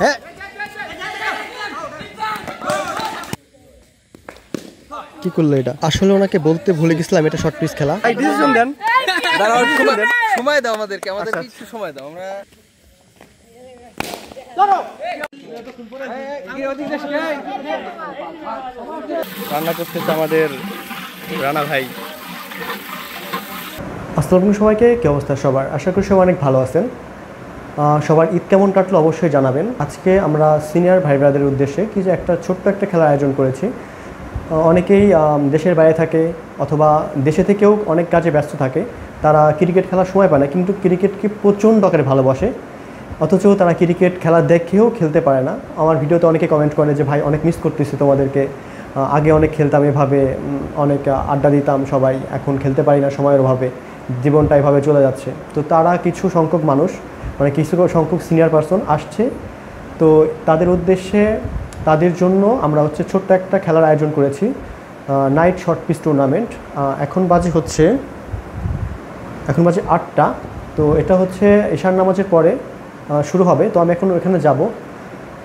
হ্যাঁ কি করলো এটা? আসলে ওনাকে বলতে ভুলে গেছিলাম এটা শর্ট পিচ খেলা। ডিসিশন দেন, সময় দাও আমাদেরকে, কিছু সময় দাও। আমরা রান্না করতেছে আমাদের রানা ভাই। আসসালামু আলাইকুম সবাইকে, কি অবস্থা সবার? আশা করি সবাই অনেক ভালো আছেন। সবার ঈদ কেমন কাটলো অবশ্যই জানাবেন। আজকে আমরা সিনিয়র ভাই ব্রাদারের উদ্দেশ্যে একটা ছোট্ট একটা খেলার আয়োজন করেছি। অনেকেই দেশের বাইরে থাকে অথবা দেশে থেকেও অনেক কাজে ব্যস্ত থাকে, তারা ক্রিকেট খেলার সময় পায় না, কিন্তু ক্রিকেটকে প্রচণ্ড আকারে ভালোবাসে, অথচ তারা ক্রিকেট খেলা দেখেও খেলতে পারে না। আমার ভিডিওতে অনেকে কমেন্ট করে যে ভাই অনেক মিস করতেছি তোমাদেরকে, আগে অনেক খেলতাম, এভাবে অনেক আড্ডা দিতাম সবাই, এখন খেলতে পারি না সময়ের অভাবে, জীবনটা এভাবে চলে যাচ্ছে। তো তারা কিছু সংখ্যক মানুষ, মানে কিছু সংখ্যক সিনিয়র পারসন আসছে, তো তাদের উদ্দেশ্যে তাদের জন্য আমরা ছোট্ট একটা খেলার আয়োজন করেছি, নাইট শর্ট পিচ টুর্নামেন্ট। এখন বাজে 8টা। তো এটা ঈশান নামাজের পরে শুরু হবে। তো আমি এখন ওখানে যাব,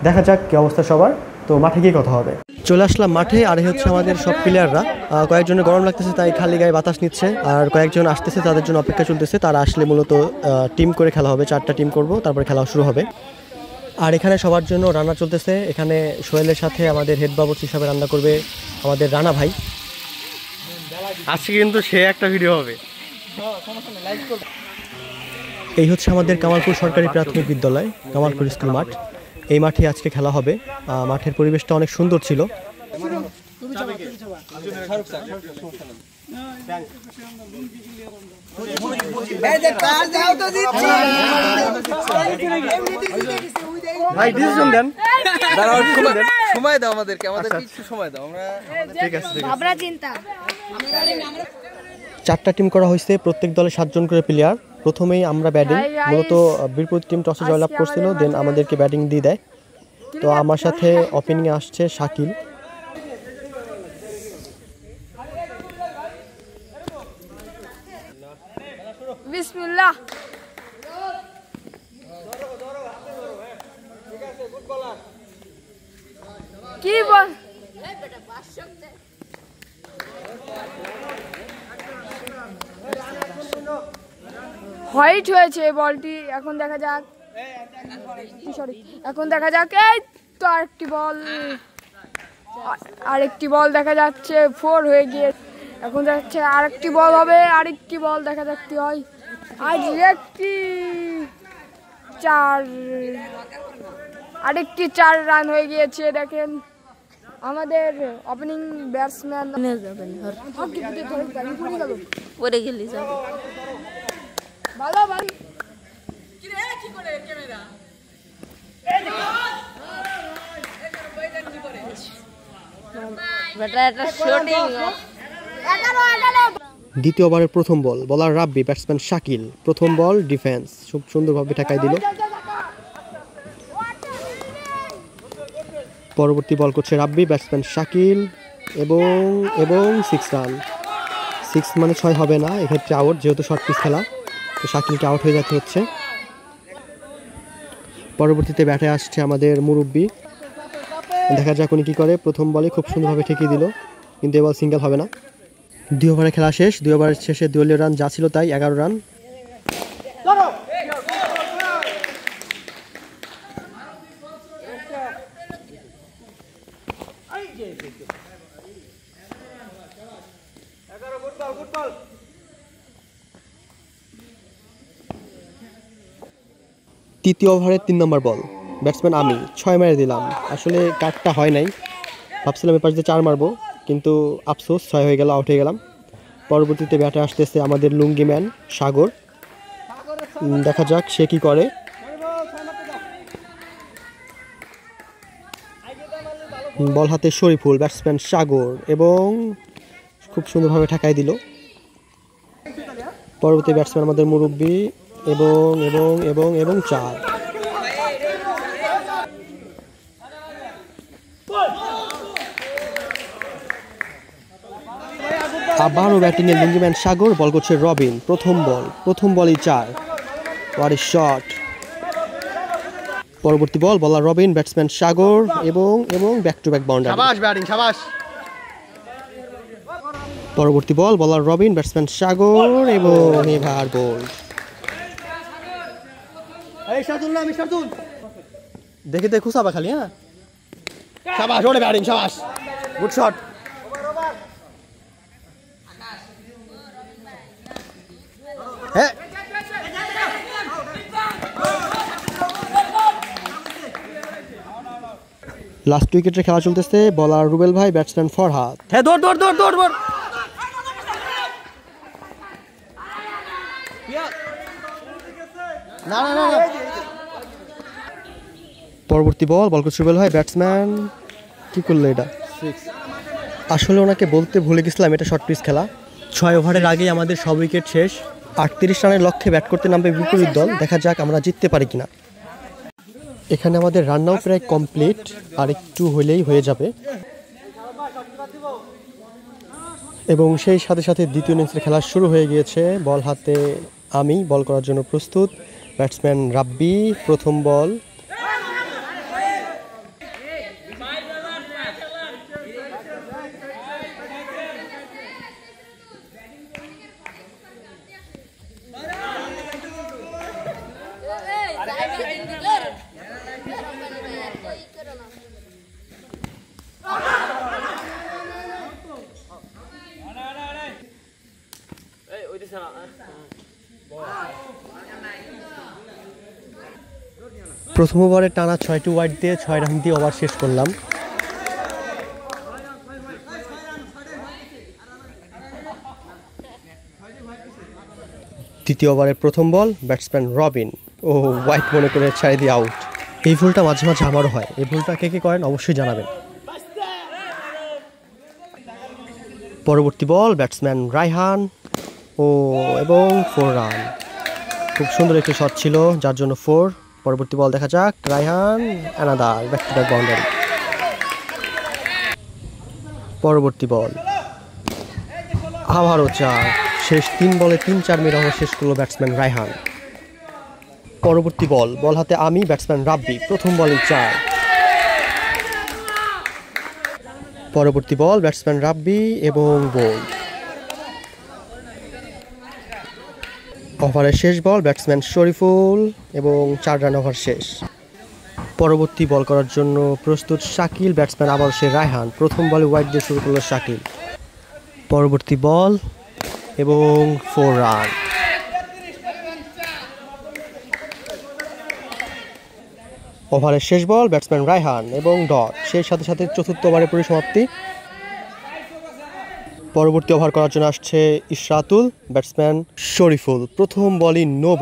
দেখা যাক কী অবস্থা সবার। তো মাঠে গিয়ে কথা হবে। চলে আসলাম মাঠে, আর আমাদের সব প্লেয়াররা, কয়েকজনের গরম লাগতেছে তাই খালি গায়ে বাতাস নিচ্ছে, আর কয়েকজন আসতেছে তাদের জন্য অপেক্ষা চলতেছে। তারা আসলে মূলত টিম করে খেলা হবে, 4টা টিম করব, তারপরে খেলা শুরু হবে। আর এখানে সবার জন্য রান্না চলতেছে। এখানে সোহেলের সাথে আমাদের হেড বাবুর্চি হিসাবে রান্না করবে আমাদের রানা ভাই। আজকে কিন্তু সে একটা ভিডিও হবে। এই আমাদের কামালপুর সরকারি প্রাথমিক বিদ্যালয়, কামালপুর স্কুল মাঠ। এই মাঠে আজকে খেলা হবে। মাঠের পরিবেশটা অনেক সুন্দর ছিল। ভাই ডিসিশন দেন, সময় দাও আমাদেরকে, কিছু সময় দাও। আমরা ঠিক আছে, 4টা টিম করা হয়েছে, প্রত্যেক দলে 7 জন করে প্লেয়ার। প্রথমেই আমরা ব্যাটিং, মূলত বিপরীত টিম টসে জয়লাভ করছিল, দেন আমাদেরকে ব্যাটিং দিয়ে দেয়। তো আমার সাথে ওপেনিংয়ে আসছে শাকিল। বিসমিল্লাহ। কি বল হোয়াইট হয়েছে বলটি। এখন দেখা যাক, এই তো আরেকটি বল দেখা যাচ্ছে 4 হয়ে গিয়ে। এখন যাচ্ছে আরেকটি বল হবে, আরেকটি বল দেখা যাক কি হয়। আরেকটি 4 রান হয়ে গিয়েছে। দেখেন আমাদের ওপেনিং ব্যাটসম্যান পড়ে গেলি ভালো ভাই। দ্বিতীয় ওভারের প্রথম বল, বলার রাব্বি, ব্যাটসম্যান শাকিল। প্রথম বল ডিফেন্স, খুব সুন্দরভাবে ঠেকাই দিল। পরবর্তী বল করছে রাব্বি, ব্যাটসম্যান শাকিল, এবং 6 রান। 6 মানে 6 হবে না, এক্ষেত্রে আউট, যেহেতু শর্ট পিচ খেলা, তো শাকিলকে আউট হয়ে যেতে হচ্ছে। পরবর্তীতে ব্যাটে আসছে আমাদের মুরব্বি, দেখা যাক উনি কী করে। প্রথম বলে খুব সুন্দরভাবে ঠেকিয়ে দিল, কিন্তু এবার সিঙ্গেল হবে না। 2 ওভারে খেলা শেষ। 2 ওভারের শেষে দলীয় রান যা ছিল তাই, 11 রান। তৃতীয় ওভারের 3 নম্বর বল, ব্যাটসম্যান আমি 6 মেরে দিলাম। আসলে কাটটা হয় নাই, ভাবছিলাম এপাশ দিয়ে 4 মারবো, কিন্তু আফসোস 6 হয়ে গেল, আউট হয়ে গেলাম। পরবর্তীতে ব্যাটে আসতেছে আমাদের লুঙ্গি ম্যান সাগর, দেখা যাক সে কি করে। বল হাতে শরীফুল, ব্যাটসম্যান সাগর, এবং খুব সুন্দরভাবে ঠেকাই দিল। পরবর্তী ব্যাটসম্যান আমাদের মুরব্বি, এবং 4। আবারও ব্যাটিংয়ে লুঙ্গিম্যান সাগর, বল করছে রবিন। প্রথম বলই 4। What a shot. পরবর্তী বল, বলার রবিন, ব্যাটসম্যান সাগর এবং এবং ব্যাক টু ব্যাক বাউন্ডারি। শাবাশ ব্যাটিং, শাবাশ। পরবর্তী বল, বলার রবিন, ব্যাটসম্যান সাগর এবং এবার বোল্ড। দেখে দেখে খুশাবা খালি। হ্যাঁ, শাবাশ, ওরে ব্যাটিং, শাবাশ, গুড শট। হ্যাঁ, লাস্ট উইকেটে খেলা চলতেছে, বলার রুবেল ভাই, ব্যাটসম্যান ফরহাদ। হ্যাঁ, দৌড় দৌড় দৌড় দৌড় দৌড়। না না না না। পরবর্তী বল, বল করছে রুবেল ভাই, ব্যাটসম্যান কি করলো এটা? আসলে ওনাকে বলতে ভুলে গেছিলাম এটা শর্ট পিচ খেলা। 6 ওভারের আগেই আমাদের সব উইকেট শেষ। 38 রানের লক্ষ্যে ব্যাট করতে নামবে বিপরীত দল। দেখা যাক আমরা জিততে পারি কিনা। এখানে আমাদের রান্নাও প্রায় কমপ্লিট, আর একটু হলেই হয়ে যাবে। এবং সেই সাথে সাথে দ্বিতীয় ইনিংসের খেলা শুরু হয়ে গিয়েছে। বল হাতে আমি, বল করার জন্য প্রস্তুত। ব্যাটসম্যান রাব্বি, প্রথম বল। প্রথম ওভারে টানা 6টি ওয়াইড দিয়ে 6 রান দিয়ে ওভার শেষ করলাম। দ্বিতীয় ওভারের প্রথম বল, ব্যাটসম্যান রবিন ও ওয়াইড মনে করে ছাড়িয়ে দিয়ে আউট। এই ভুলটা মাঝে মাঝে আমারও হয়। এই ভুলটা কে কে করেন অবশ্যই জানাবেন। পরবর্তী বল, ব্যাটসম্যান রায়হান ও এবং 4 রান। খুব সুন্দর একটি শট ছিল, যার জন্য 4। পরবর্তী বল দেখা যাক, Raihan, another back to back boundary. পরবর্তী বল, আবারও 4। শেষ 3 বলে 3-4 মেরে ওভার শেষ করলো ব্যাটসম্যান রায়হান। পরবর্তী বল, বল হাতে আমি, ব্যাটসম্যান রাব্বি, প্রথম বলে 4। পরবর্তী বল, ব্যাটসম্যান রাব্বি এবং বোল্ড। ওভারের শেষ বল, ব্যাটসম্যান শরীফুল এবং 4 রান ওভার শেষ। পরবর্তী বল করার জন্য প্রস্তুত শাকিল, ব্যাটসম্যান আবার সে রায়হান, প্রথম বলে ওয়াইড দিয়ে শুরু করলো শাকিল। পরবর্তী বল এবং 4 রান। ওভারের শেষ বল, ব্যাটসম্যান রায়হান এবং ডট। সেই সাথে সাথে চতুর্থ ওভারের পরিসমাপ্তি। পরবর্তী ওভার করার জন্য আসছে ইশরাতুল, ব্যাটসম্যান শরীফুল, প্রথম বলই নো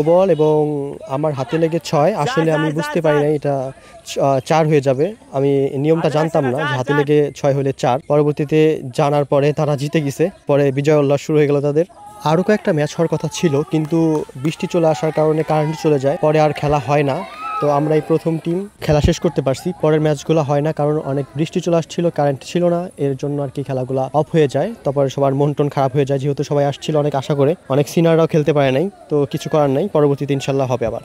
বল এবং আমার হাতে লেগে 6। আসলে আমি বুঝতে পারি না এটা 4 হয়ে যাবে। আমি নিয়মটা জানতাম না যে হাতে লেগে 6 হলে 4। পরবর্তীতে জানার পরে তারা জিতে গেছে। পরে বিজয় উল্লাস শুরু হয়ে গেল তাদের। আরও কয়েকটা ম্যাচ হওয়ার কথা ছিল, কিন্তু বৃষ্টি চলে আসার কারণে কারেন্ট চলে যায়, পরে আর খেলা হয় না। তো আমরা এই প্রথম টিম খেলা শেষ করতে পারছি। পরের ম্যাচগুলো হয় না, কারণ অনেক বৃষ্টি চলে আসছিল, কারেন্ট ছিল না, এর জন্য আর কি খেলাগুলো অফ হয়ে যায়। তারপরে সবার মন টন খারাপ হয়ে যায়, যেহেতু সবাই আসছিল অনেক আশা করে, অনেক সিনিয়ররাও খেলতে পারে নাই। তো কিছু করার নাই, পরবর্তীতে ইনশাল্লাহ হবে আবার।